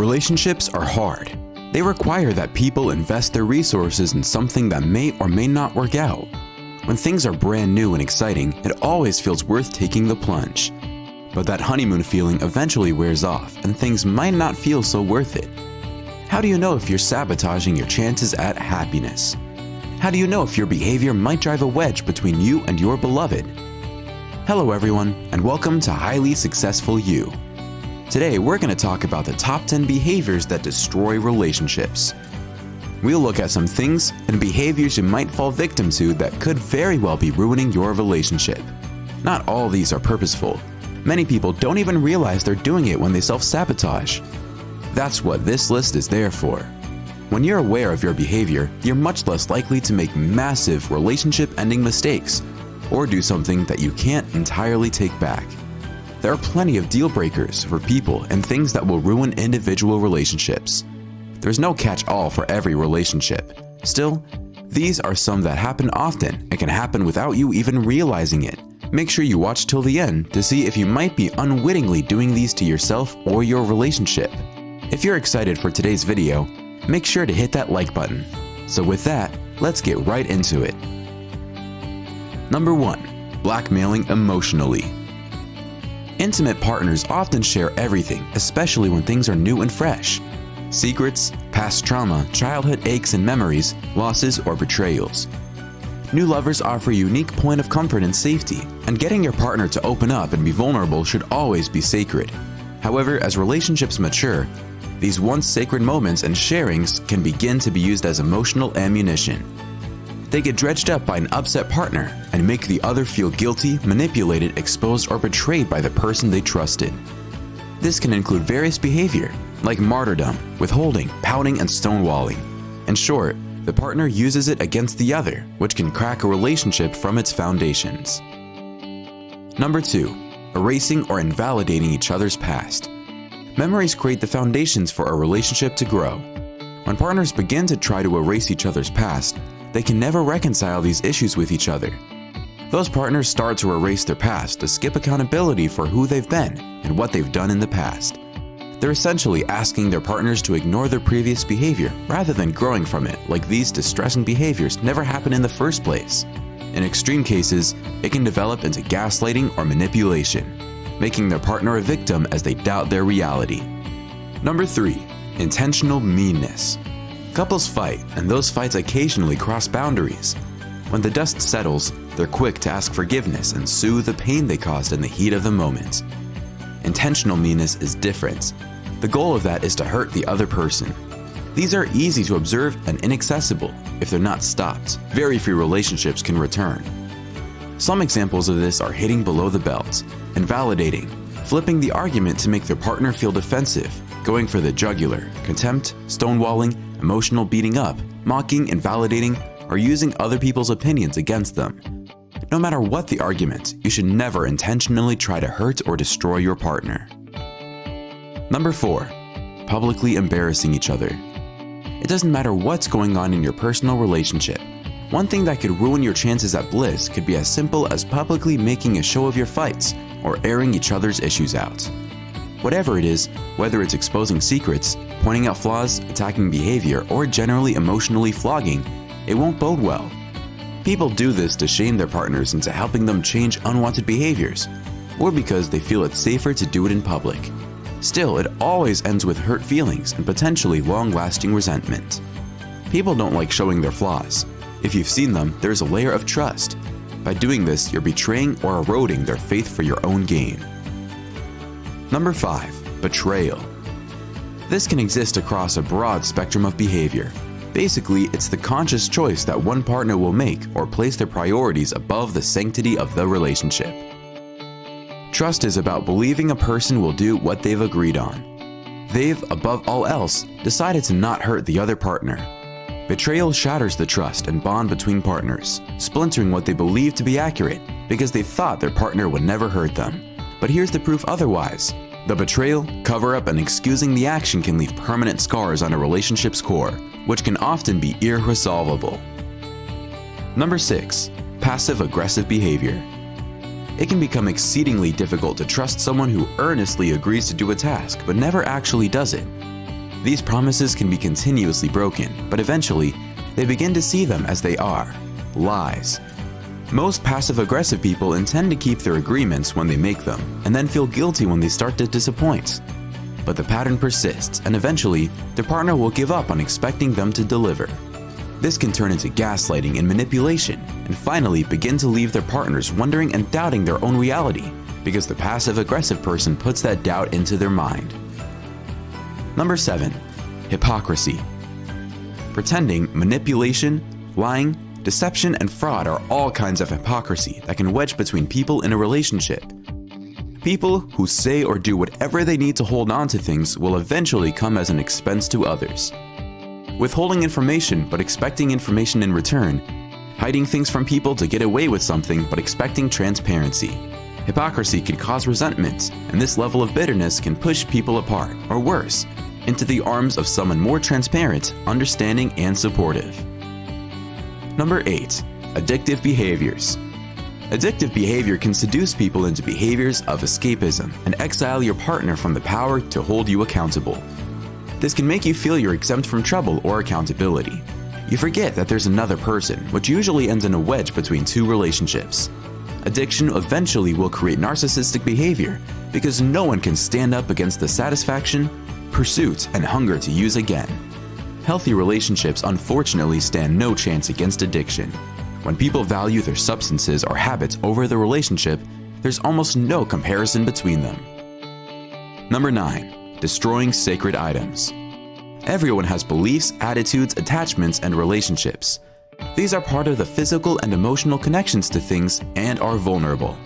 Relationships are hard. They require that people invest their resources in something that may or may not work out. When things are brand new and exciting, it always feels worth taking the plunge. But that honeymoon feeling eventually wears off and things might not feel so worth it. How do you know if you're sabotaging your chances at happiness? How do you know if your behavior might drive a wedge between you and your beloved? Hello everyone, and welcome to Highly Successful You. Today we're going to talk about the top 10 behaviors that destroy relationships. We'll look at some things and behaviors you might fall victim to that could very well be ruining your relationship. Not all of these are purposeful. Many people don't even realize they're doing it when they self-sabotage. That's what this list is there for. When you're aware of your behavior, you're much less likely to make massive relationship-ending mistakes or do something that you can't entirely take back. There are plenty of deal breakers for people and things that will ruin individual relationships. There's no catch-all for every relationship. Still, these are some that happen often and can happen without you even realizing it. Make sure you watch till the end to see if you might be unwittingly doing these to yourself or your relationship. If you're excited for today's video, make sure to hit that like button. So with that, let's get right into it. Number 1. Blackmailing emotionally. Intimate partners often share everything, especially when things are new and fresh. Secrets, past trauma, childhood aches and memories, losses, or betrayals. New lovers offer a unique point of comfort and safety, and getting your partner to open up and be vulnerable should always be sacred. However, as relationships mature, these once sacred moments and sharings can begin to be used as emotional ammunition. They get dredged up by an upset partner and make the other feel guilty, manipulated, exposed, or betrayed by the person they trusted. This can include various behavior, like martyrdom, withholding, pouting, and stonewalling. In short, the partner uses it against the other, which can crack a relationship from its foundations. Number 2. Erasing or invalidating each other's past. Memories create the foundations for a relationship to grow. When partners begin to try to erase each other's past, they can never reconcile these issues with each other. Those partners start to erase their past to skip accountability for who they've been and what they've done in the past. They're essentially asking their partners to ignore their previous behavior rather than growing from it, like these distressing behaviors never happened in the first place. In extreme cases, it can develop into gaslighting or manipulation, making their partner a victim as they doubt their reality. Number 3. Intentional meanness. Couples fight, and those fights occasionally cross boundaries. When the dust settles, they're quick to ask forgiveness and soothe the pain they caused in the heat of the moment. Intentional meanness is different. The goal of that is to hurt the other person. These are easy to observe and inaccessible. If they're not stopped, very few relationships can return. Some examples of this are hitting below the belt, invalidating, flipping the argument to make their partner feel defensive, going for the jugular, contempt, stonewalling, emotional beating up, mocking, invalidating, or using other people's opinions against them. No matter what the argument, you should never intentionally try to hurt or destroy your partner. Number 4. Publicly embarrassing each other. It doesn't matter what's going on in your personal relationship. One thing that could ruin your chances at bliss could be as simple as publicly making a show of your fights or airing each other's issues out. Whatever it is, whether it's exposing secrets, pointing out flaws, attacking behavior, or generally emotionally flogging, it won't bode well. People do this to shame their partners into helping them change unwanted behaviors, or because they feel it's safer to do it in public. Still, it always ends with hurt feelings and potentially long-lasting resentment. People don't like showing their flaws. If you've seen them, there's a layer of trust. By doing this, you're betraying or eroding their faith for your own gain. Number 5. Betrayal. This can exist across a broad spectrum of behavior. Basically, it's the conscious choice that one partner will make or place their priorities above the sanctity of the relationship. Trust is about believing a person will do what they've agreed on. They've, above all else, decided to not hurt the other partner. Betrayal shatters the trust and bond between partners, splintering what they believe to be accurate because they thought their partner would never hurt them. But here's the proof otherwise. The betrayal, cover-up, and excusing the action can leave permanent scars on a relationship's core, which can often be irresolvable. Number 6. Passive-aggressive behavior. It can become exceedingly difficult to trust someone who earnestly agrees to do a task but never actually does it. These promises can be continuously broken, but eventually, they begin to see them as they are: lies. Most passive-aggressive people intend to keep their agreements when they make them, and then feel guilty when they start to disappoint. But the pattern persists, and eventually, their partner will give up on expecting them to deliver. This can turn into gaslighting and manipulation, and finally begin to leave their partners wondering and doubting their own reality, because the passive-aggressive person puts that doubt into their mind. Number 7. Hypocrisy. Pretending, manipulation, lying, deception, and fraud are all kinds of hypocrisy that can wedge between people in a relationship. People who say or do whatever they need to hold on to things will eventually come as an expense to others. Withholding information but expecting information in return, hiding things from people to get away with something but expecting transparency. Hypocrisy can cause resentment, and this level of bitterness can push people apart, or worse, into the arms of someone more transparent, understanding, and supportive. Number 8. Addictive behaviors. Addictive behavior can seduce people into behaviors of escapism and exile your partner from the power to hold you accountable. This can make you feel you're exempt from trouble or accountability. You forget that there's another person, which usually ends in a wedge between two relationships. Addiction eventually will create narcissistic behavior because no one can stand up against the satisfaction, pursuit, and hunger to use again. Healthy relationships unfortunately stand no chance against addiction. When people value their substances or habits over the relationship, there's almost no comparison between them. Number 9. Destroying sacred items. Everyone has beliefs, attitudes, attachments, and relationships. These are part of the physical and emotional connections to things and are vulnerable.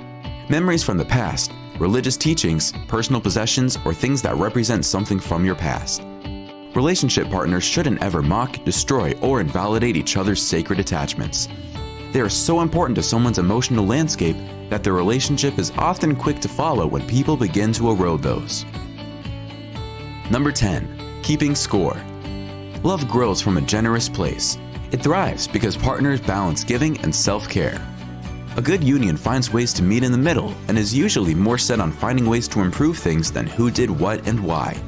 Memories from the past, religious teachings, personal possessions, or things that represent something from your past. Relationship partners shouldn't ever mock, destroy, or invalidate each other's sacred attachments. They are so important to someone's emotional landscape that the relationship is often quick to follow when people begin to erode those. Number 10. Keeping score. Love grows from a generous place. It thrives because partners balance giving and self-care. A good union finds ways to meet in the middle and is usually more set on finding ways to improve things than who did what and why.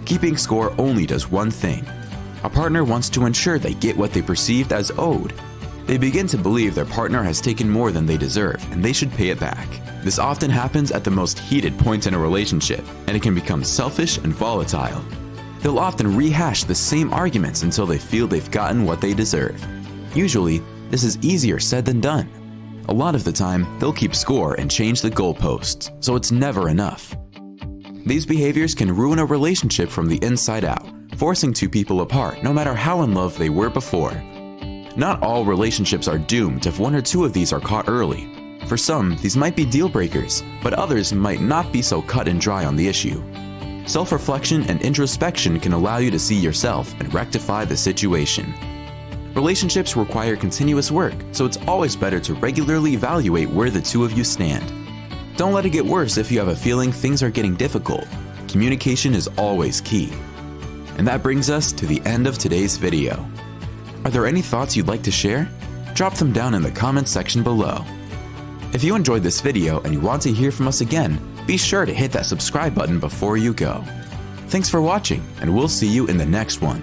Keeping score only does one thing. A partner wants to ensure they get what they perceived as owed. They begin to believe their partner has taken more than they deserve and they should pay it back. This often happens at the most heated point in a relationship, and it can become selfish and volatile. They'll often rehash the same arguments until they feel they've gotten what they deserve. Usually, this is easier said than done. A lot of the time, they'll keep score and change the goalposts, so it's never enough. These behaviors can ruin a relationship from the inside out, forcing two people apart no matter how in love they were before. Not all relationships are doomed if one or two of these are caught early. For some, these might be deal breakers, but others might not be so cut and dry on the issue. Self-reflection and introspection can allow you to see yourself and rectify the situation. Relationships require continuous work, so it's always better to regularly evaluate where the two of you stand. Don't let it get worse if you have a feeling things are getting difficult. Communication is always key. And that brings us to the end of today's video. Are there any thoughts you'd like to share? Drop them down in the comments section below. If you enjoyed this video and you want to hear from us again, be sure to hit that subscribe button before you go. Thanks for watching, and we'll see you in the next one.